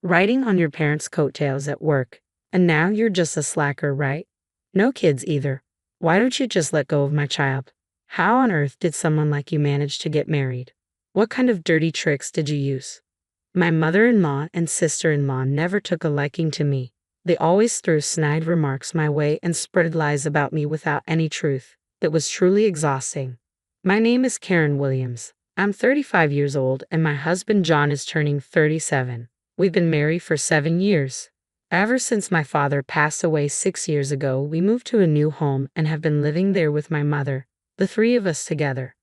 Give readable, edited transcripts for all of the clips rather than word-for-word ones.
Riding on your parents' coattails at work, and now you're just a slacker, right? No kids either. Why don't you just let go of my child? How on earth did someone like you manage to get married? What kind of dirty tricks did you use? My mother-in-law and sister-in-law never took a liking to me. They always threw snide remarks my way and spread lies about me without any truth. It was truly exhausting. My name is Karen Williams. I'm 35 years old and my husband John is turning 37. We've been married for 7 years. Ever since my father passed away 6 years ago, we moved to a new home and have been living there with my mother, the three of us together.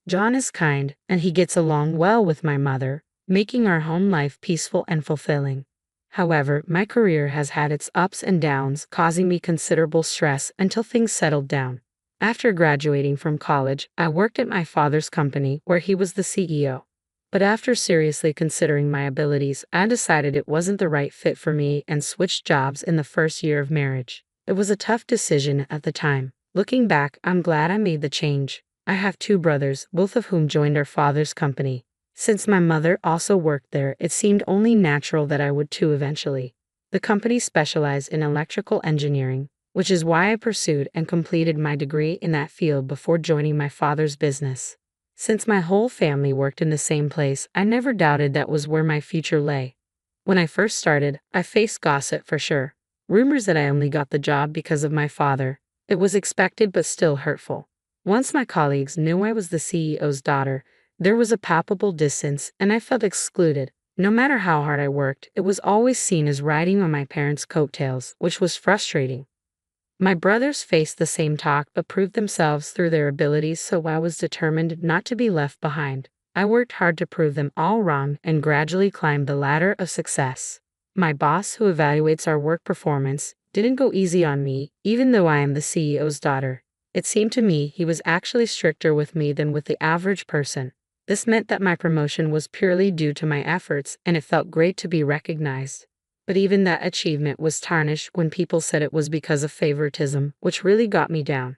John is kind and he gets along well with my mother, making our home life peaceful and fulfilling. However, my career has had its ups and downs, causing me considerable stress until things settled down. After graduating from college, I worked at my father's company where he was the CEO. But after seriously considering my abilities, I decided it wasn't the right fit for me and switched jobs in the first year of marriage. It was a tough decision at the time. Looking back, I'm glad I made the change. I have 2 brothers, both of whom joined our father's company. Since my mother also worked there, it seemed only natural that I would too eventually. The company specialized in electrical engineering, which is why I pursued and completed my degree in that field before joining my father's business. Since my whole family worked in the same place, I never doubted that was where my future lay. When I first started, I faced gossip for sure. Rumors that I only got the job because of my father. It was expected but still hurtful. Once my colleagues knew I was the CEO's daughter, there was a palpable distance and I felt excluded. No matter how hard I worked, it was always seen as riding on my parents' coattails, which was frustrating. My brothers faced the same talk but proved themselves through their abilities, so I was determined not to be left behind. I worked hard to prove them all wrong and gradually climbed the ladder of success. My boss, who evaluates our work performance, didn't go easy on me, even though I am the CEO's daughter. It seemed to me he was actually stricter with me than with the average person. This meant that my promotion was purely due to my efforts, and it felt great to be recognized. But even that achievement was tarnished when people said it was because of favoritism, which really got me down.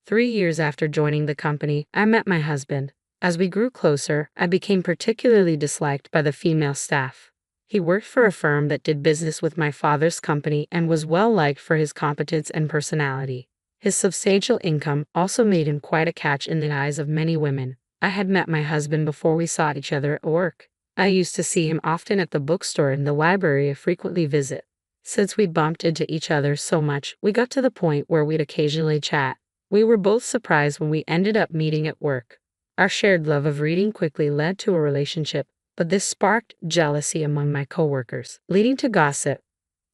3 years after joining the company, I met my husband. As we grew closer, I became particularly disliked by the female staff. He worked for a firm that did business with my father's company and was well liked for his competence and personality. His substantial income also made him quite a catch in the eyes of many women. I had met my husband before we saw each other at work. I used to see him often at the bookstore and the library I frequently visit. Since we bumped into each other so much, we got to the point where we'd occasionally chat. We were both surprised when we ended up meeting at work. Our shared love of reading quickly led to a relationship, but this sparked jealousy among my coworkers, leading to gossip.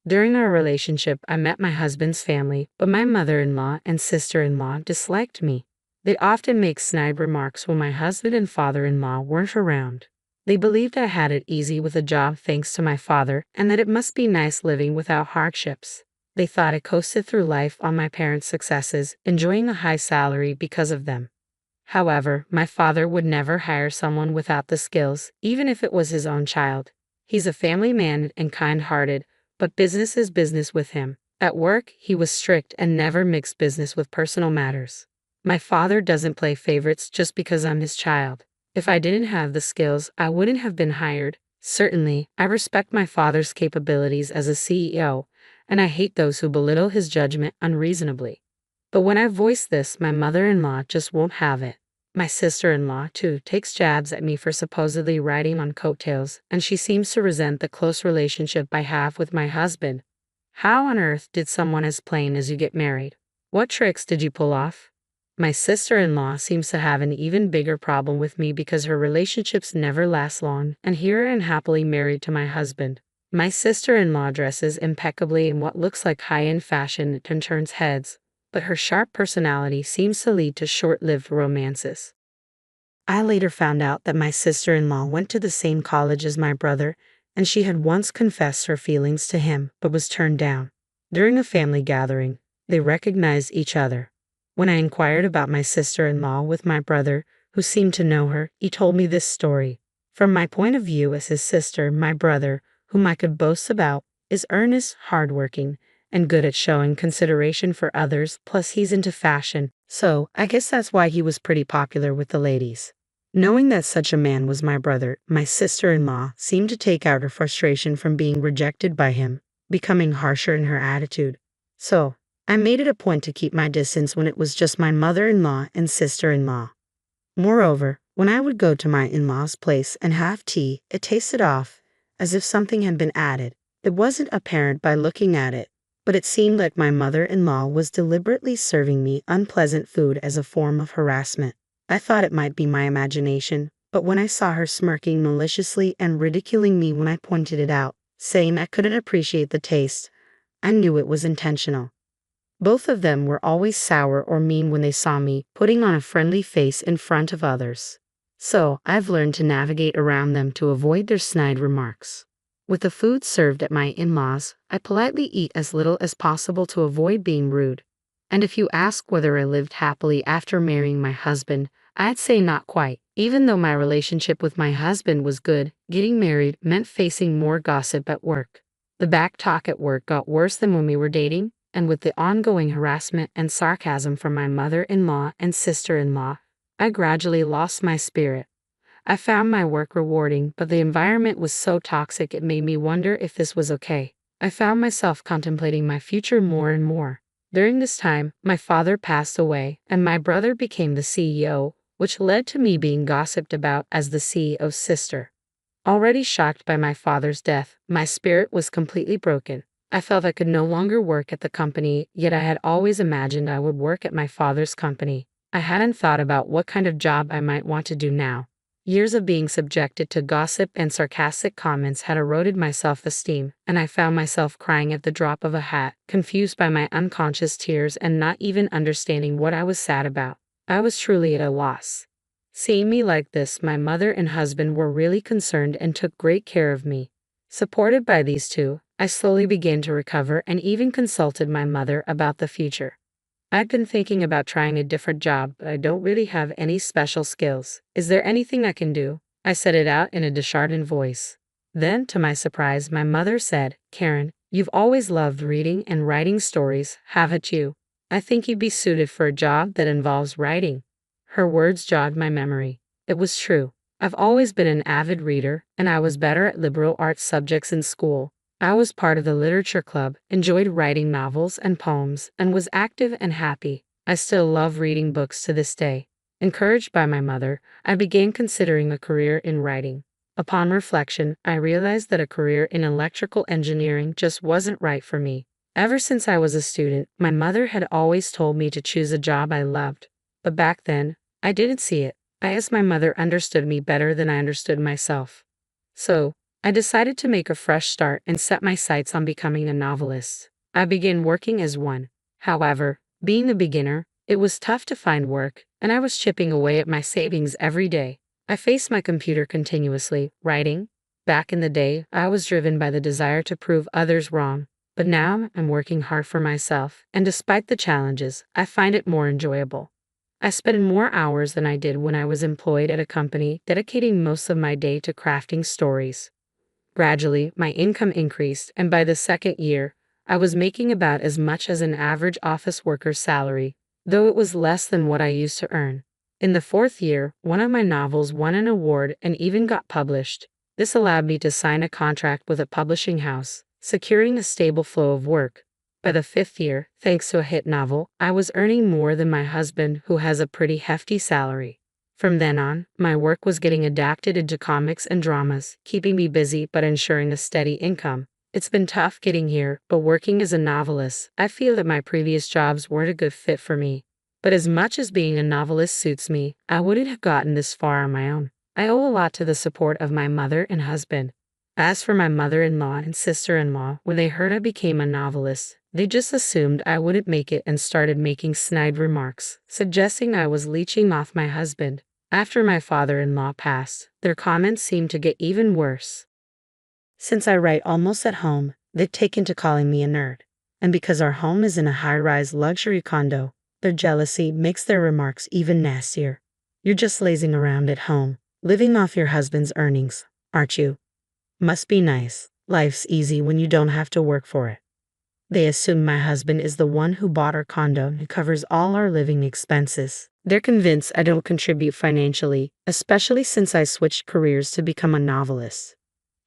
During our relationship, I met my husband's family, but my mother-in-law and sister-in-law disliked me. They often make snide remarks when my husband and father-in-law weren't around. They believed I had it easy with a job thanks to my father, and that it must be nice living without hardships. They thought I coasted through life on my parents' successes, enjoying a high salary because of them. However, my father would never hire someone without the skills, even if it was his own child. He's a family man and kind-hearted, but business is business with him. At work, he was strict and never mixed business with personal matters. My father doesn't play favorites just because I'm his child. If I didn't have the skills, I wouldn't have been hired. Certainly, I respect my father's capabilities as a CEO, and I hate those who belittle his judgment unreasonably. But when I voice this, my mother-in-law just won't have it. My sister-in-law, too, takes jabs at me for supposedly riding on coattails, and she seems to resent the close relationship I have with my husband. How on earth did someone as plain as you get married? What tricks did you pull off? My sister-in-law seems to have an even bigger problem with me because her relationships never last long, and here I am happily married to my husband. My sister-in-law dresses impeccably in what looks like high-end fashion and turns heads, but her sharp personality seems to lead to short-lived romances. I later found out that my sister-in-law went to the same college as my brother, and she had once confessed her feelings to him, but was turned down. During a family gathering, they recognized each other. When I inquired about my sister-in-law with my brother, who seemed to know her, he told me this story. From my point of view as his sister, my brother, whom I could boast about, is earnest, hardworking, and good at showing consideration for others, plus he's into fashion, so I guess that's why he was pretty popular with the ladies. Knowing that such a man was my brother, my sister-in-law seemed to take out her frustration from being rejected by him, becoming harsher in her attitude. So, I made it a point to keep my distance when it was just my mother-in-law and sister-in-law. Moreover, when I would go to my in-laws' place and have tea, it tasted off, as if something had been added. It wasn't apparent by looking at it, but it seemed like my mother-in-law was deliberately serving me unpleasant food as a form of harassment. I thought it might be my imagination, but when I saw her smirking maliciously and ridiculing me when I pointed it out, saying I couldn't appreciate the taste, I knew it was intentional. Both of them were always sour or mean when they saw me, putting on a friendly face in front of others. So, I've learned to navigate around them to avoid their snide remarks. With the food served at my in-laws, I politely eat as little as possible to avoid being rude. And if you ask whether I lived happily after marrying my husband, I'd say not quite. Even though my relationship with my husband was good, getting married meant facing more gossip at work. The back talk at work got worse than when we were dating, and with the ongoing harassment and sarcasm from my mother-in-law and sister-in-law, I gradually lost my spirit. I found my work rewarding, but the environment was so toxic it made me wonder if this was okay. I found myself contemplating my future more and more. During this time, my father passed away, and my brother became the CEO, which led to me being gossiped about as the CEO's sister. Already shocked by my father's death, my spirit was completely broken. I felt I could no longer work at the company, yet I had always imagined I would work at my father's company. I hadn't thought about what kind of job I might want to do now. Years of being subjected to gossip and sarcastic comments had eroded my self-esteem, and I found myself crying at the drop of a hat, confused by my unconscious tears and not even understanding what I was sad about. I was truly at a loss. Seeing me like this, my mother and husband were really concerned and took great care of me. Supported by these two, I slowly began to recover and even consulted my mother about the future. I'd been thinking about trying a different job, but I don't really have any special skills. Is there anything I can do? I said it out in a disheartened voice. Then, to my surprise, my mother said, "Karen, you've always loved reading and writing stories, haven't you? I think you'd be suited for a job that involves writing." Her words jogged my memory. It was true. I've always been an avid reader, and I was better at liberal arts subjects in school. I was part of the literature club, enjoyed writing novels and poems, and was active and happy. I still love reading books to this day. Encouraged by my mother, I began considering a career in writing. Upon reflection, I realized that a career in electrical engineering just wasn't right for me. Ever since I was a student, my mother had always told me to choose a job I loved. But back then, I didn't see it. I guess my mother understood me better than I understood myself. So, I decided to make a fresh start and set my sights on becoming a novelist. I began working as one. However, being a beginner, it was tough to find work, and I was chipping away at my savings every day. I faced my computer continuously, writing. Back in the day, I was driven by the desire to prove others wrong, but now I'm working hard for myself, and despite the challenges, I find it more enjoyable. I spend more hours than I did when I was employed at a company, dedicating most of my day to crafting stories. Gradually, my income increased, and by the second year, I was making about as much as an average office worker's salary, though it was less than what I used to earn. In the fourth year, one of my novels won an award and even got published. This allowed me to sign a contract with a publishing house, securing a stable flow of work. By the fifth year, thanks to a hit novel, I was earning more than my husband, who has a pretty hefty salary. From then on, my work was getting adapted into comics and dramas, keeping me busy but ensuring a steady income. It's been tough getting here, but working as a novelist, I feel that my previous jobs weren't a good fit for me. But as much as being a novelist suits me, I wouldn't have gotten this far on my own. I owe a lot to the support of my mother and husband. As for my mother-in-law and sister-in-law, when they heard I became a novelist, they just assumed I wouldn't make it and started making snide remarks, suggesting I was leeching off my husband. After my father-in-law passed, their comments seemed to get even worse. Since I write almost at home, they've taken to calling me a nerd. And because our home is in a high-rise luxury condo, their jealousy makes their remarks even nastier. You're just lazing around at home, living off your husband's earnings, aren't you? Must be nice. Life's easy when you don't have to work for it. They assume my husband is the one who bought our condo and covers all our living expenses. They're convinced I don't contribute financially, especially since I switched careers to become a novelist.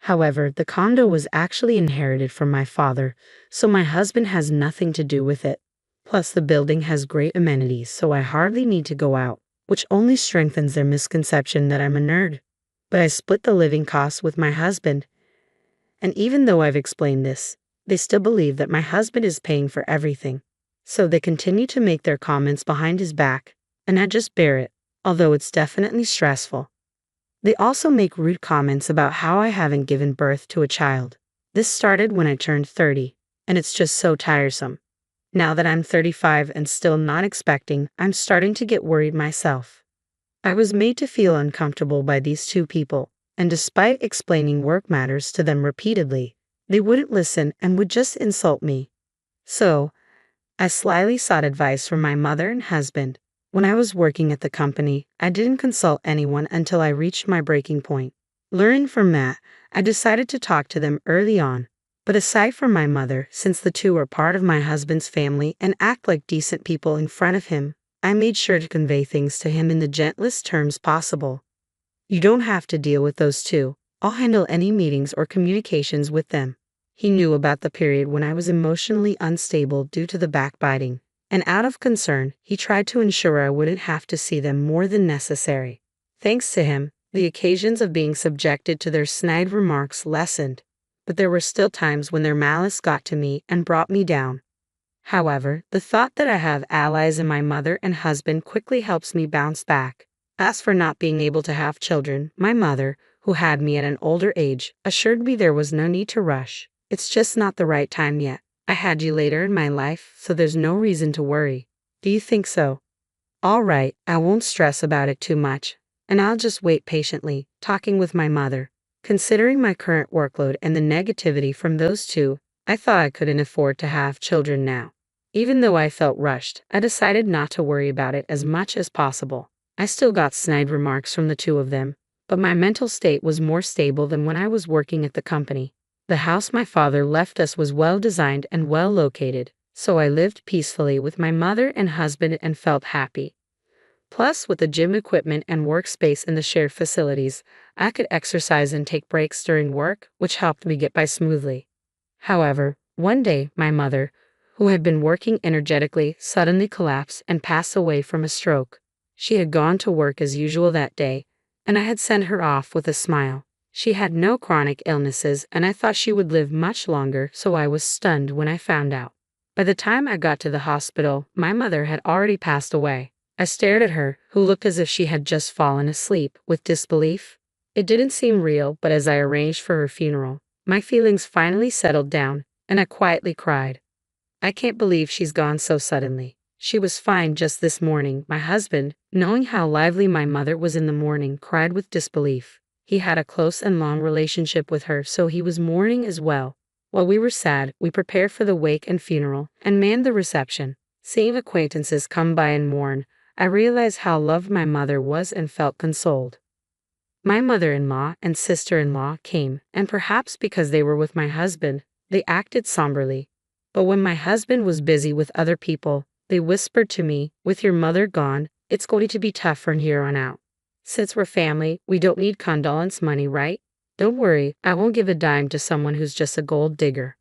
However, the condo was actually inherited from my father, so my husband has nothing to do with it. Plus, the building has great amenities, so I hardly need to go out, which only strengthens their misconception that I'm a nerd. But I split the living costs with my husband, and even though I've explained this, they still believe that my husband is paying for everything. So they continue to make their comments behind his back, and I just bear it, although it's definitely stressful. They also make rude comments about how I haven't given birth to a child. This started when I turned 30, and it's just so tiresome. Now that I'm 35 and still not expecting, I'm starting to get worried myself. I was made to feel uncomfortable by these two people, and despite explaining work matters to them repeatedly, they wouldn't listen and would just insult me. So, I slyly sought advice from my mother and husband. When I was working at the company, I didn't consult anyone until I reached my breaking point. Learning from that, I decided to talk to them early on. But aside from my mother, since the two are part of my husband's family and act like decent people in front of him, I made sure to convey things to him in the gentlest terms possible. You don't have to deal with those two. I'll handle any meetings or communications with them. He knew about the period when I was emotionally unstable due to the backbiting, and out of concern, he tried to ensure I wouldn't have to see them more than necessary. Thanks to him, the occasions of being subjected to their snide remarks lessened, but there were still times when their malice got to me and brought me down. However, the thought that I have allies in my mother and husband quickly helps me bounce back. As for not being able to have children, my mother, who had me at an older age, assured me there was no need to rush. It's just not the right time yet. I had you later in my life, so there's no reason to worry. Do you think so? All right, I won't stress about it too much, and I'll just wait patiently, talking with my mother. Considering my current workload and the negativity from those two, I thought I couldn't afford to have children now. Even though I felt rushed, I decided not to worry about it as much as possible. I still got snide remarks from the two of them, but my mental state was more stable than when I was working at the company. The house my father left us was well designed and well located, so I lived peacefully with my mother and husband and felt happy. Plus, with the gym equipment and workspace in the shared facilities, I could exercise and take breaks during work, which helped me get by smoothly. However, one day, my mother, who had been working energetically, suddenly collapsed and passed away from a stroke. She had gone to work as usual that day, and I had sent her off with a smile. She had no chronic illnesses, and I thought she would live much longer, so I was stunned when I found out. By the time I got to the hospital, my mother had already passed away. I stared at her, who looked as if she had just fallen asleep, with disbelief. It didn't seem real, but as I arranged for her funeral, my feelings finally settled down, and I quietly cried. I can't believe she's gone so suddenly. She was fine just this morning. My husband, knowing how lively my mother was in the morning, cried with disbelief. He had a close and long relationship with her, so he was mourning as well. While we were sad, we prepared for the wake and funeral, and manned the reception. Seeing acquaintances come by and mourn, I realized how loved my mother was and felt consoled. My mother-in-law and sister-in-law came, and perhaps because they were with my husband, they acted somberly. But when my husband was busy with other people, they whispered to me, "With your mother gone, it's going to be tough from here on out. Since we're family, we don't need condolence money, right? Don't worry, I won't give a dime to someone who's just a gold digger."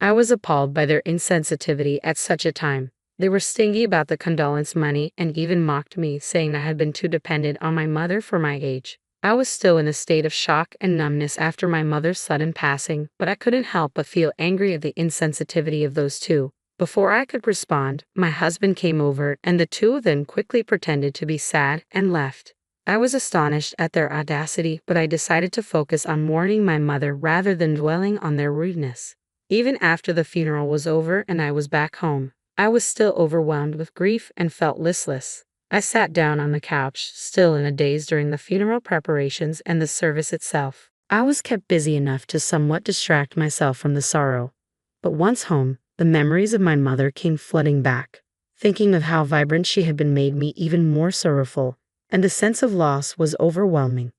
I was appalled by their insensitivity at such a time. They were stingy about the condolence money and even mocked me, saying I had been too dependent on my mother for my age. I was still in a state of shock and numbness after my mother's sudden passing, but I couldn't help but feel angry at the insensitivity of those two. Before I could respond, my husband came over, and the two of them quickly pretended to be sad and left. I was astonished at their audacity, but I decided to focus on mourning my mother rather than dwelling on their rudeness. Even after the funeral was over and I was back home, I was still overwhelmed with grief and felt listless. I sat down on the couch, still in a daze during the funeral preparations and the service itself. I was kept busy enough to somewhat distract myself from the sorrow. But once home, the memories of my mother came flooding back. Thinking of how vibrant she had been made me even more sorrowful, and the sense of loss was overwhelming.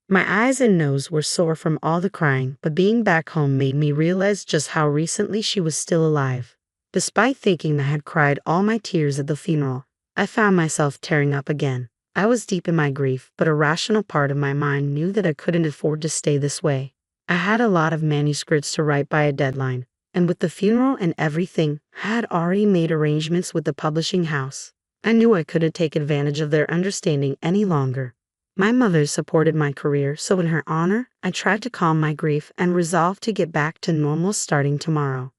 My eyes and nose were sore from all the crying, but being back home made me realize just how recently she was still alive. Despite thinking I had cried all my tears at the funeral, I found myself tearing up again. I was deep in my grief, but a rational part of my mind knew that I couldn't afford to stay this way. I had a lot of manuscripts to write by a deadline, and with the funeral and everything, I had already made arrangements with the publishing house. I knew I couldn't take advantage of their understanding any longer. My mother supported my career, so in her honor, I tried to calm my grief and resolved to get back to normal starting tomorrow.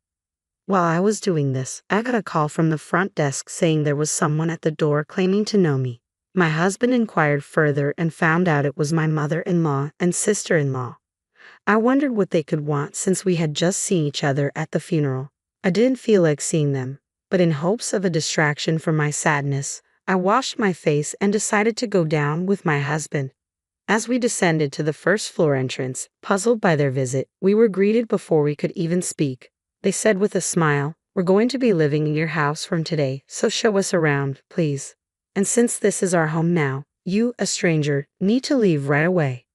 While I was doing this, I got a call from the front desk saying there was someone at the door claiming to know me. My husband inquired further and found out it was my mother-in-law and sister-in-law. I wondered what they could want since we had just seen each other at the funeral. I didn't feel like seeing them, but in hopes of a distraction from my sadness, I washed my face and decided to go down with my husband. As we descended to the first floor entrance, puzzled by their visit, we were greeted before we could even speak. They said with a smile, "We're going to be living in your house from today, so show us around, please. And since this is our home now, you, a stranger, need to leave right away."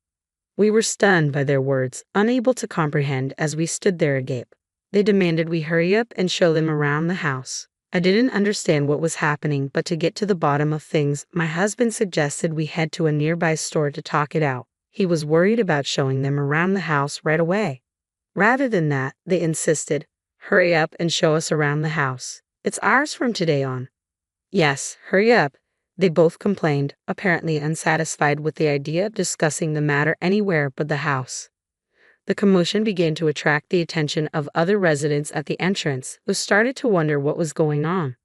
We were stunned by their words, unable to comprehend as we stood there agape. They demanded we hurry up and show them around the house. I didn't understand what was happening, but to get to the bottom of things, my husband suggested we head to a nearby store to talk it out. He was worried about showing them around the house right away. Rather than that, they insisted, "Hurry up and show us around the house. It's ours from today on." "Yes, hurry up," they both complained, apparently unsatisfied with the idea of discussing the matter anywhere but the house. The commotion began to attract the attention of other residents at the entrance, who started to wonder what was going on.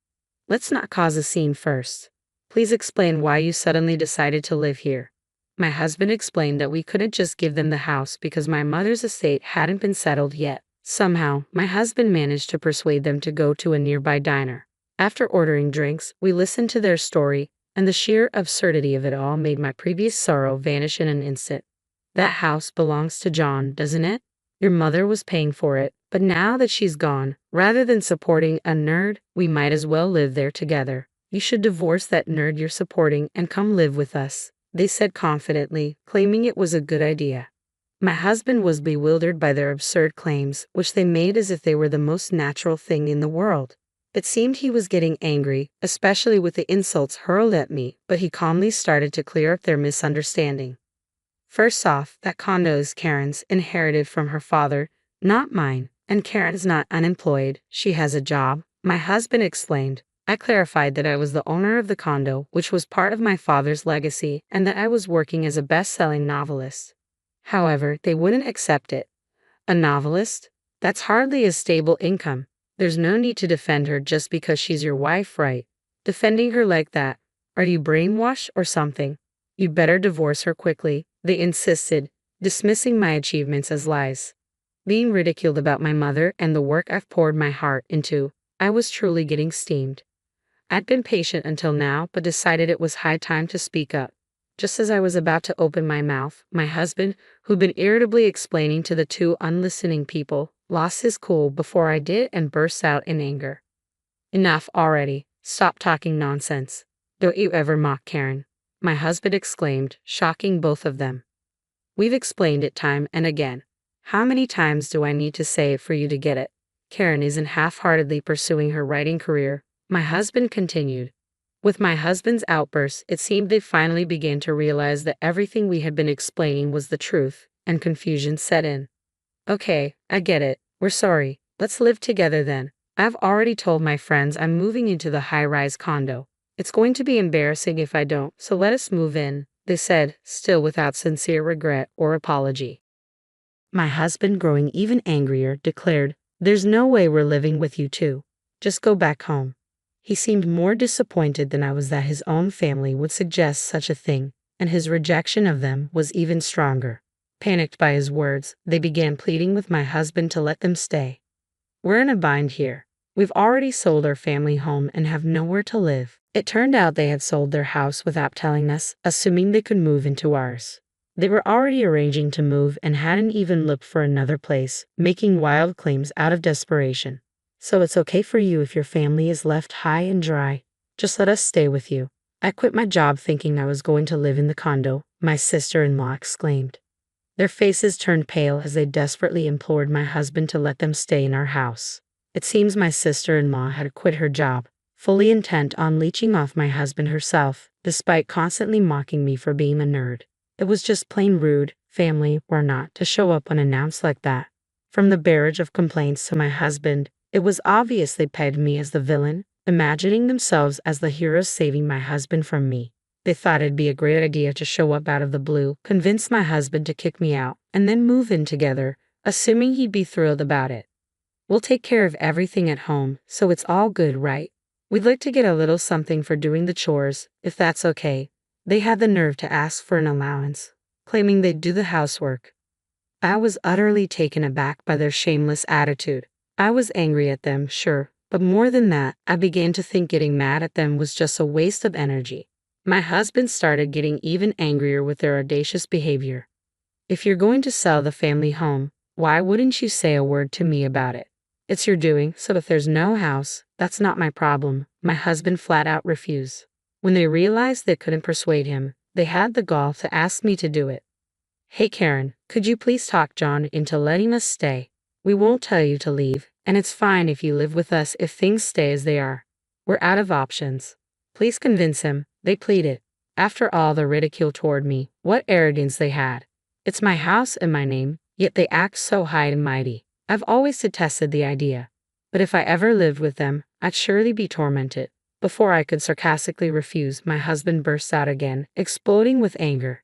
"Let's not cause a scene first. Please explain why you suddenly decided to live here." My husband explained that we couldn't just give them the house because my mother's estate hadn't been settled yet. Somehow, my husband managed to persuade them to go to a nearby diner. After ordering drinks, we listened to their story, and the sheer absurdity of it all made my previous sorrow vanish in an instant. "That house belongs to John, doesn't it? Your mother was paying for it, but now that she's gone, rather than supporting a nerd, we might as well live there together. You should divorce that nerd you're supporting and come live with us," they said confidently, claiming it was a good idea. My husband was bewildered by their absurd claims, which they made as if they were the most natural thing in the world. It seemed he was getting angry, especially with the insults hurled at me, but he calmly started to clear up their misunderstanding. "First off, that condo is Karen's, inherited from her father, not mine, and Karen's not unemployed, she has a job," my husband explained. I clarified that I was the owner of the condo, which was part of my father's legacy, and that I was working as a best-selling novelist. However, they wouldn't accept it. "A novelist? That's hardly a stable income. There's no need to defend her just because she's your wife, right? Defending her like that, are you brainwashed or something? You'd better divorce her quickly," they insisted, dismissing my achievements as lies. Being ridiculed about my mother and the work I've poured my heart into, I was truly getting steamed. I'd been patient until now, but decided it was high time to speak up. Just as I was about to open my mouth, my husband, who'd been irritably explaining to the two unlistening people, lost his cool before I did and burst out in anger. "Enough already. Stop talking nonsense. Don't you ever mock Karen," my husband exclaimed, shocking both of them. "We've explained it time and again. How many times do I need to say it for you to get it? Karen isn't half-heartedly pursuing her writing career," my husband continued. With my husband's outbursts, it seemed they finally began to realize that everything we had been explaining was the truth, and confusion set in. "Okay, I get it. We're sorry. Let's live together then. I've already told my friends I'm moving into the high-rise condo. It's going to be embarrassing if I don't, so let us move in," they said, still without sincere regret or apology. My husband, growing even angrier, declared, "There's no way we're living with you two. Just go back home." He seemed more disappointed than I was that his own family would suggest such a thing, and his rejection of them was even stronger. Panicked by his words, they began pleading with my husband to let them stay. "We're in a bind here. We've already sold our family home and have nowhere to live." It turned out they had sold their house without telling us, assuming they could move into ours. They were already arranging to move and hadn't even looked for another place, making wild claims out of desperation. "So it's okay for you if your family is left high and dry. Just let us stay with you." "I quit my job thinking I was going to live in the condo," my sister-in-law exclaimed. Their faces turned pale as they desperately implored my husband to let them stay in our house. It seems my sister-in-law had quit her job, fully intent on leeching off my husband herself, despite constantly mocking me for being a nerd. It was just plain rude, family or not, to show up unannounced like that. From the barrage of complaints to my husband, it was obvious they pegged me as the villain, imagining themselves as the heroes saving my husband from me. They thought it'd be a great idea to show up out of the blue, convince my husband to kick me out, and then move in together, assuming he'd be thrilled about it. We'll take care of everything at home, so it's all good, right? We'd like to get a little something for doing the chores, if that's okay. They had the nerve to ask for an allowance, claiming they'd do the housework. I was utterly taken aback by their shameless attitude. I was angry at them, sure, but more than that, I began to think getting mad at them was just a waste of energy. My husband started getting even angrier with their audacious behavior. If you're going to sell the family home, why wouldn't you say a word to me about it? It's your doing, so if there's no house, that's not my problem, my husband flat out refused. When they realized they couldn't persuade him, they had the gall to ask me to do it. Hey Karen, could you please talk John into letting us stay? We won't tell you to leave, and it's fine if you live with us if things stay as they are. We're out of options. Please convince him, they pleaded. After all the ridicule toward me, what arrogance they had. It's my house and my name, yet they act so high and mighty. I've always detested the idea. But if I ever lived with them, I'd surely be tormented. Before I could sarcastically refuse, my husband burst out again, exploding with anger.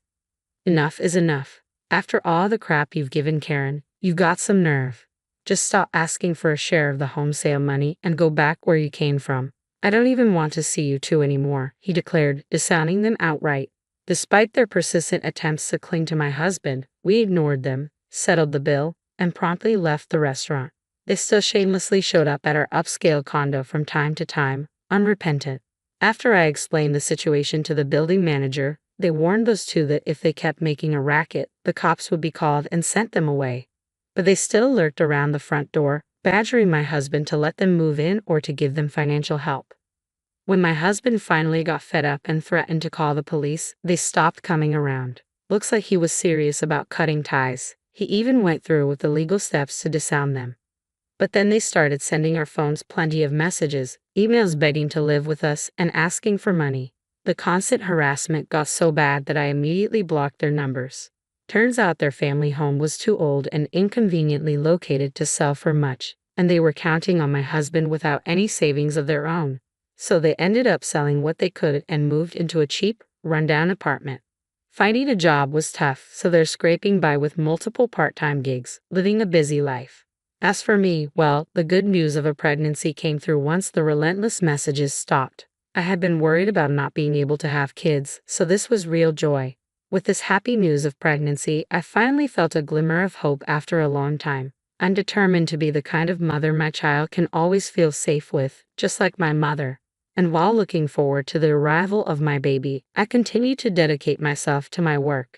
Enough is enough. After all the crap you've given Karen, you've got some nerve. Just stop asking for a share of the home sale money and go back where you came from. I don't even want to see you two anymore, he declared, disowning them outright. Despite their persistent attempts to cling to my husband, we ignored them, settled the bill, and promptly left the restaurant. They still shamelessly showed up at our upscale condo from time to time, unrepentant. After I explained the situation to the building manager, they warned those two that if they kept making a racket, the cops would be called and sent them away. But they still lurked around the front door, badgering my husband to let them move in or to give them financial help. When my husband finally got fed up and threatened to call the police, they stopped coming around. Looks like he was serious about cutting ties. He even went through with the legal steps to disarm them. But then they started sending our phones plenty of messages, emails begging to live with us and asking for money. The constant harassment got so bad that I immediately blocked their numbers. Turns out their family home was too old and inconveniently located to sell for much, and they were counting on my husband without any savings of their own. So they ended up selling what they could and moved into a cheap, rundown apartment. Finding a job was tough, so they're scraping by with multiple part-time gigs, living a busy life. As for me, well, the good news of a pregnancy came through once the relentless messages stopped. I had been worried about not being able to have kids, so this was real joy. With this happy news of pregnancy, I finally felt a glimmer of hope after a long time. I'm determined to be the kind of mother my child can always feel safe with, just like my mother. And while looking forward to the arrival of my baby, I continue to dedicate myself to my work.